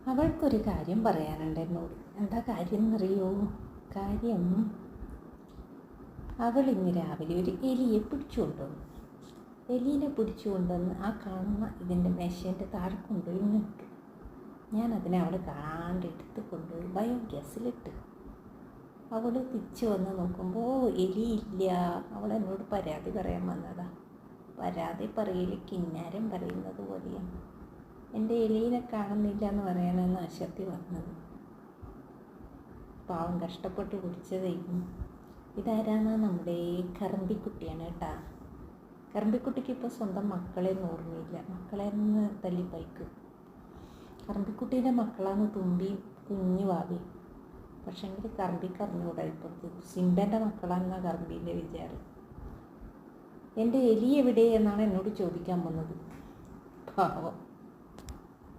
അവൾക്കൊരു കാര്യം പറയാനുണ്ട് എന്നോട്. എന്താ കാര്യം എന്നറിയോ? കാര്യം, അവൾ ഇന്ന് രാവിലെ ഒരു എലിയെ പിടിച്ചുകൊണ്ടുവന്നു. എലീനെ പിടിച്ചുകൊണ്ടുവന്ന് ആ കാണുന്ന ഇതിൻ്റെ മേശേൻ്റെ താഴെ കൊണ്ടുപോയി നിട്ടു. ഞാനതിനെ അവൾ കാണാണ്ട് എടുത്ത് കൊണ്ടുപോയി ബയോഗ്യാസിലിട്ട്. അവൾ തിരിച്ചു വന്ന് നോക്കുമ്പോൾ എലിയില്ല. അവൾ എന്നോട് പരാതി പറയാൻ വന്നതാ. പരാതി പറയൽ കിന്നാരം പറയുന്നത് പോലെയാണ്. എൻ്റെ എലീനെ കാണുന്നില്ല എന്ന് പറയാനാണ് ആശക്തി വന്നത്. പാവം കഷ്ടപ്പെട്ട് പിടിച്ചതായിരുന്നു. ഇതാരാണ്? നമ്മുടെ കറമ്പിക്കുട്ടിയാണ് കേട്ടാ. കറമ്പിക്കുട്ടിക്ക് ഇപ്പോൾ സ്വന്തം മക്കളെയൊന്നും ഓർമ്മയില്ല. മക്കളെ നിന്ന് തല്ലിപ്പയക്കും. കറമ്പിക്കുട്ടീൻ്റെ മക്കളാണ് തുമ്പി കുഞ്ഞു വാവി. പക്ഷേങ്കിൽ കറമ്പിക്ക് അറിഞ്ഞുകൂടാ. ഇപ്പോഴത്തെ സിംബൻ്റെ മക്കളാണെന്നാണ് കറമ്പീൻ്റെ വിചാരം. എൻ്റെ എലി എവിടെ എന്നാണ് എന്നോട് ചോദിക്കാൻ വന്നത്. പാവം.